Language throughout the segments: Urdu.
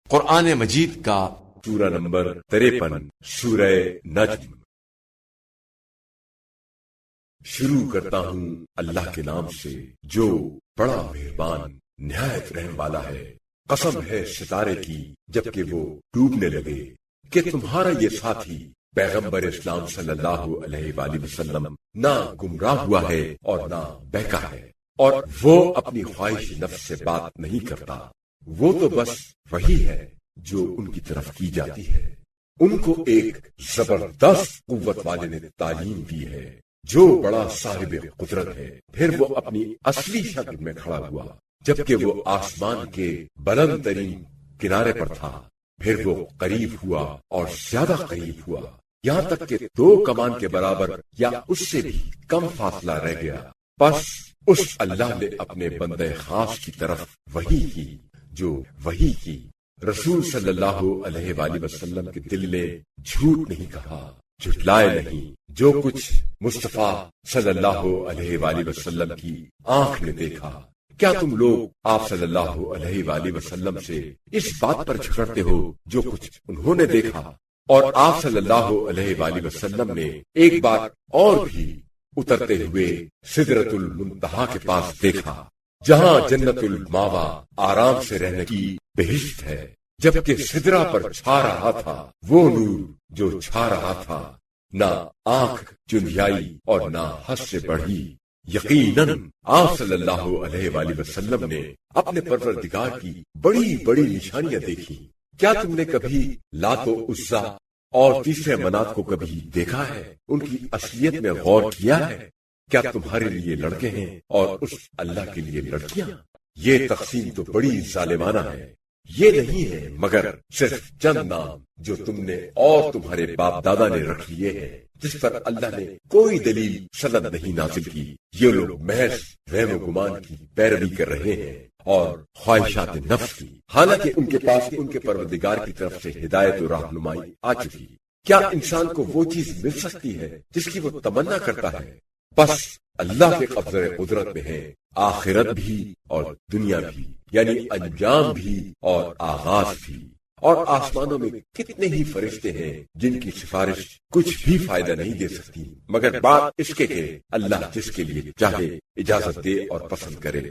قرآن مجید کا سورہ نمبر 53 سورہ نجم۔ شروع کرتا ہوں اللہ کے نام سے جو بڑا مہربان نہایت رحم والا ہے۔ قسم ہے ستارے کی جبکہ وہ ڈوبنے لگے کہ تمہارا یہ ساتھی پیغمبر اسلام صلی اللہ علیہ وآلہ وسلم نہ گمراہ ہوا ہے اور نہ بہکا ہے، اور وہ اپنی خواہش نفس سے بات نہیں کرتا، وہ تو بس وہی ہے جو ان کی طرف کی جاتی ہے۔ ان کو ایک زبردست قوت والے نے تعلیم دی ہے جو بڑا صاحب قدرت ہے۔ پھر وہ اپنی اصلی شکل میں کھڑا ہوا جبکہ وہ آسمان کے بلند ترین کنارے پر تھا، پھر وہ قریب ہوا اور زیادہ قریب ہوا، یہاں تک کہ 2 کمان کے برابر یا اس سے بھی کم فاصلہ رہ گیا۔ پس اس اللہ نے اپنے بندے خاص کی طرف وحی کی جو وحی کی۔ رسول صلی اللہ علیہ وآلہ وسلم کے دل نے جھوٹ نہیں کہا، جھٹلائے نہیں۔ جو کچھ مصطفیٰ صلی اللہ علیہ وآلہ وسلم کی آنکھ نے دیکھا، کیا تم لوگ آپ صلی اللہ علیہ وآلہ وسلم سے اس بات پر جھگڑتے ہو جو کچھ انہوں نے دیکھا؟ اور آپ صلی اللہ علیہ وآلہ وسلم نے ایک بار اور بھی اترتے ہوئے سدرۃ المنتہا کے پاس دیکھا جہاں جنت الماوا آرام سے رہنے کی بہشت ہے، جبکہ سدرہ پر چھا رہا تھا وہ نور جو چھا رہا تھا، نہ آنکھ چندھیائی اور نہ حد سے بڑھی۔ یقیناً آپ صلی اللہ علیہ وآلہ وسلم نے اپنے پروردگار کی بڑی بڑی نشانیاں دیکھی۔ کیا تم نے کبھی لات و عزا اور تیسرے منات کو کبھی دیکھا ہے؟ ان کی اصلیت میں غور کیا ہے؟ کیا تمہارے لیے لڑکے ہیں اور اس اللہ کے لیے لڑکیاں؟ یہ تقسیم تو بڑی ظالمانہ ہے۔ یہ نہیں ہے مگر صرف چند نام جو تم نے اور تمہارے باپ دادا نے رکھ لیے ہیں، جس پر اللہ نے کوئی دلیل سند نہیں نازل کی۔ یہ لوگ محض وہم و گمان کی پیروی کر رہے ہیں اور خواہشات نفس کی، حالانکہ ان کے پاس ان کے پروردگار کی طرف سے ہدایت و رہنمائی آ چکی۔ کیا انسان کو وہ چیز مل سکتی ہے جس کی وہ تمنا کرتا ہے؟ بس اللہ کے قبضہ قدرت میں ہے آخرت بھی اور دنیا بھی، یعنی انجام بھی اور آغاز بھی۔ اور آسمانوں میں کتنے ہی فرشتے ہیں جن کی سفارش کچھ بھی فائدہ نہیں دے سکتی، مگر بات اس کے کہ اللہ جس کے لیے چاہے اجازت دے اور پسند کرے۔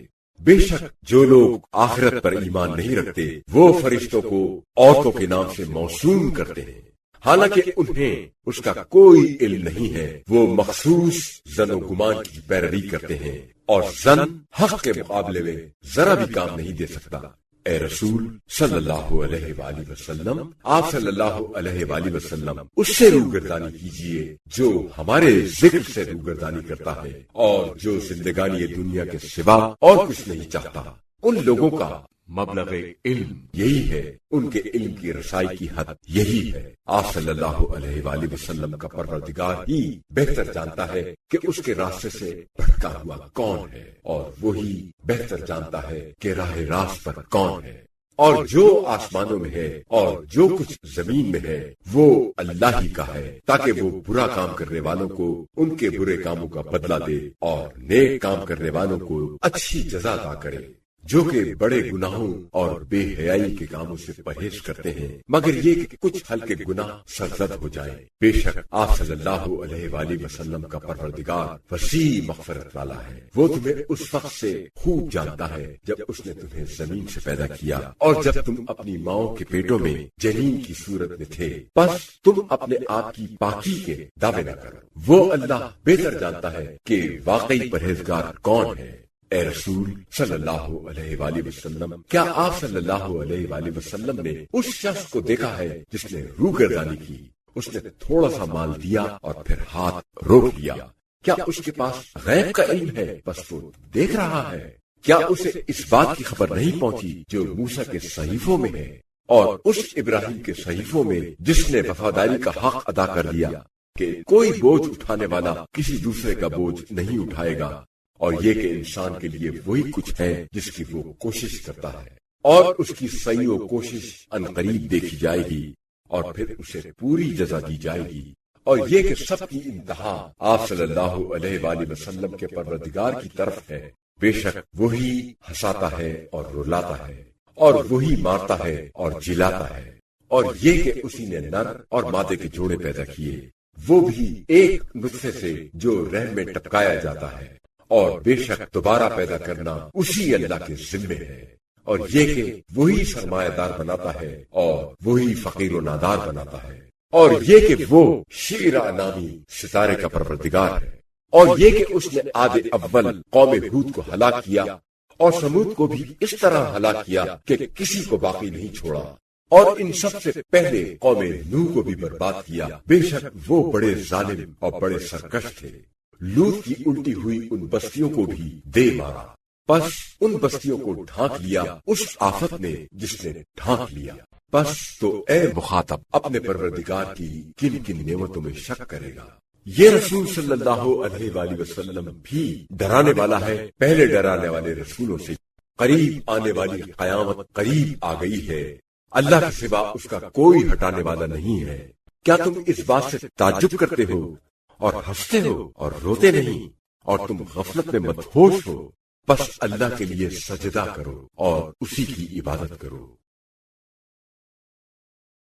بے شک جو لوگ آخرت پر ایمان نہیں رکھتے وہ فرشتوں کو عورتوں کے نام سے موسوم کرتے ہیں، حالانکہ انہیں اس کا کوئی علم نہیں ہے۔ وہ مخصوص زن و گمان کی پیروی کرتے ہیں اور زن حق کے مقابلے میں ذرا بھی کام نہیں دے سکتا۔ اے رسول صلی اللہ علیہ وآلہ وسلم، آپ صلی اللہ علیہ وآلہ وسلم اس سے روگردانی کیجئے جو ہمارے ذکر سے روگردانی کرتا ہے اور جو زندگانی دنیا کے سوا اور کچھ نہیں چاہتا۔ ان لوگوں کا مبلغ علم یہی ہے، ان کے علم کی رسائی کی حد یہی ہے۔ آپ صلی اللہ علیہ وآلہ وسلم کا پروردگار ہی بہتر جانتا ہے کہ اس کے راستے سے بھٹکا ہوا کون ہے، اور وہی بہتر جانتا ہے کہ راہ راست پر کون ہے۔ اور جو آسمانوں میں ہے اور جو کچھ زمین میں ہے وہ اللہ ہی کا ہے، تاکہ وہ برا کام کرنے والوں کو ان کے برے کاموں کا بدلہ دے اور نیک کام کرنے والوں کو اچھی جزا عطا کرے۔ جو کہ بڑے گناہوں اور بے حیائی کے کاموں سے پرہیز کرتے ہیں، مگر یہ کہ کچھ ہلکے گناہ سرزد ہو جائیں۔ بے شک آپ صلی اللہ علیہ وآلہ وسلم کا پروردگار وسیع مغفرت والا ہے، وہ تمہیں اس وقت سے خوب جانتا ہے جب اس نے تمہیں زمین سے پیدا کیا اور جب تم اپنی ماؤں کے پیٹوں میں جنین کی صورت میں تھے، پس تم اپنے آپ کی پاکی کے دعوے نہ کرو۔ وہ اللہ بہتر جانتا ہے کہ واقعی پرہیزگار کون ہے۔ اے رسول صلی اللہ علیہ وآلہ وسلم، کیا آپ صلی اللہ علیہ وآلہ وسلم نے اس شخص کو دیکھا ہے جس نے روگردانی کی؟ اس نے تھوڑا سا مال دیا اور پھر ہاتھ روک لیا۔ کیا اس کے پاس غیب کا علم ہے بس وہ دیکھ رہا ہے؟ کیا اسے اس بات کی خبر نہیں پہنچی جو موسیٰ کے صحیفوں میں ہے اور اس ابراہیم کے صحیفوں میں جس نے وفاداری کا حق ادا کر لیا کہ کوئی بوجھ اٹھانے والا کسی دوسرے کا بوجھ نہیں اٹھائے گا، اور یہ کہ انسان کے لیے وہی کچھ ہے جس کی وہ کوشش کرتا ہے، اور اس کی سعی و کوشش عنقریب دیکھی جائے گی اور پھر اسے پوری جزا دی جائے گی۔ اور یہ کہ سب کی انتہا آپ صلی اللہ علیہ وآلہ وسلم کے پروردگار کی طرف ہے، بے شک وہی ہنساتا ہے اور رلاتا ہے، اور وہی مارتا ہے اور جلاتا ہے، اور یہ کہ اسی نے نر اور مادے کے جوڑے پیدا کیے، وہ بھی ایک نطفے سے جو رحم میں ٹپکایا جاتا ہے، اور بے شک دوبارہ پیدا کرنا اسی اللہ کے ذمے ہے، اور یہ کہ وہی سرمایہ دار بناتا ہے اور وہی فقیر و نادار بناتا ہے، اور یہ کہ وہ شیرا نامی ستارے کا پروردگار ہے، اور یہ کہ اس نے عاد اول قوم ہود کو ہلاک کیا اور سمود کو بھی اس طرح ہلاک کیا کہ کسی کو باقی نہیں چھوڑا، اور ان سب سے پہلے قوم نوح کو بھی برباد کیا، بے شک وہ بڑے ظالم اور بڑے سرکش تھے۔ لوط کی الٹی ہوئی ان بستیوں کو بھی دے مارا، پس ان بستیوں کو ڈھانک لیا اس آفت نے جس نے ڈھانک لیا۔ پس تو اے مخاطب اپنے پروردگار کی کن کن نعمتوں میں شک کرے گا؟ یہ رسول صلی اللہ علیہ وآلہ وسلم بھی ڈرانے والا ہے پہلے ڈرانے والے رسولوں سے۔ قریب آنے والی قیامت قریب آ گئی ہے، اللہ کے سوا اس کا کوئی ہٹانے والا نہیں ہے۔ کیا تم اس بات سے تعجب کرتے ہو اور ہنستے ہو اور روتے نہیں، اور تم غفلت میں مدہوش ہو؟ بس اللہ کے لیے سجدہ کرو اور اسی کی عبادت کرو۔